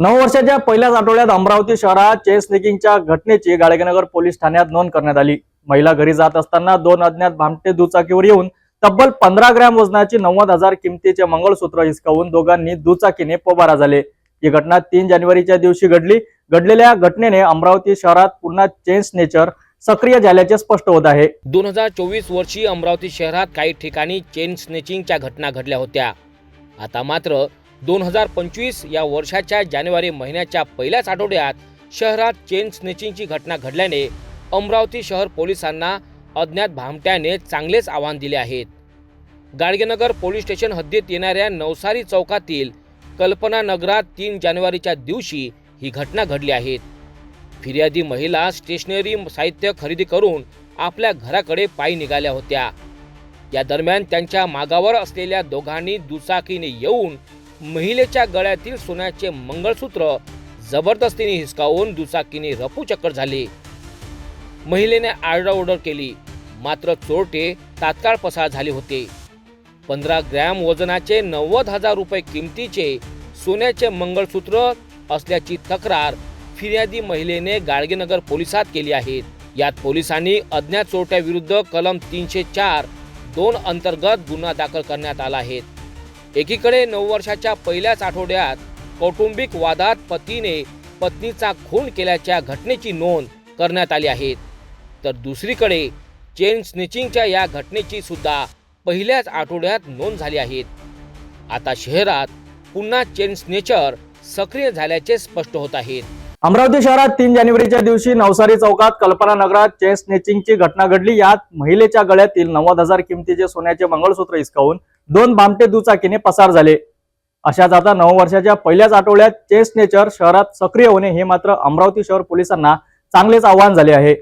नववर्षाच्या पहिल्याच आठवड्यात अमरावती शहरात चेन स्नेकिंगच्या घटनेची गाडगेनगर पोलीस ठाण्यात नोंद करण्यात आली। महिला घरी जात असताना दोन अज्ञात भामटे दुचाकीवर येऊन तब्बल 15 ग्रॅम वजनाची 90,000 किमतीचे मंगळसूत्र हिसकावून दोघांनी दुचाकीने पोबारा झाले। ही घटना 3 जानेवारीच्या दिवशी घडली। घडलेल्या घटनेने अमरावती शहरात पुन्हा चेन स्नेचर सक्रिय झाल्याचे स्पष्ट होत आहे। 2024 वर्षी अमरावती शहरात काही ठिकाणी चेन स्नेचिंगच्या घटना घडल्या होत्या। आता मात्र 2025 या वर्षाच्या जानेवारी महिन्याच्या पहिल्याच आठवड्यात शहरात चेन स्नेचिंगची घटना घडल्याने अमरावती शहर पोलिसांना अज्ञात भामट्याने चांगलेच आव्हान दिले आहेत। गाडगेनगर पोलीस स्टेशन हद्दीत येणाऱ्या नवसारी चौकातील कल्पना नगरात 3 जानेवारीच्या दिवशी ही घटना घडली आहे। फिर्यादी महिला स्टेशनरी साहित्य खरेदी करून आपल्या घराकडे पायी निघाल्या होत्या। या दरम्यान त्यांच्या मागावर असलेल्या दोघांनी दुचाकीने येऊन महिलेच्या गळ्यातील सोन्याचे मंगळसूत्र जबरदस्तीने हिसकावून दुचाकीने रफूचक्कर झाले। महिलेने आरडाओरड केली, मात्र चोरटे तात्काळ पसार झाले होते। 15 ग्रॅम वजनाचे 90,000 रुपये किमतीचे सोन्याचे मंगळसूत्र असल्याची तक्रार फिर्यादी महिलेने गाडगेनगर पोलिसात केली आहे। यात पोलिसांनी अज्ञात चोरट्याविरुद्ध कलम 304(2) अंतर्गत गुन्हा दाखल करण्यात आला आहे। एकीकडे नववर्षाच्या पहिल्याच आठवड्यात कौटुंबिक वादात पतीने पत्नीचा खून केल्याच्या घटनेची नोंद करण्यात आली आहे, तर दुसरीकडे चेन स्नेचिंगच्या या घटनेची सुद्धा पहिल्याच आठवड्यात नोंद झाली आहे। आता शहरात पुन्हा चेन स्नेचर सक्रिय झाल्याचे स्पष्ट होत आहे। अमरावती शहरात 3 जानेवारीच्या दिवशी नवसारी चौकात कल्पना नगरात चेन स्नेचिंगची घटना घडली। यात महिलेच्या गळ्यातील 90,000 किमतीचे सोन्याचे मंगळसूत्र हिसकावून 2 भामटे दुचाकीने पसार झाले। अशाच आता नववर्षाच्या पहिल्याच आठवड्यात चेन स्नेचर शहरात सक्रिय होणे हे मात्र अमरावती शहर पोलिसांना चांगलेच आव्हान झाले आहे।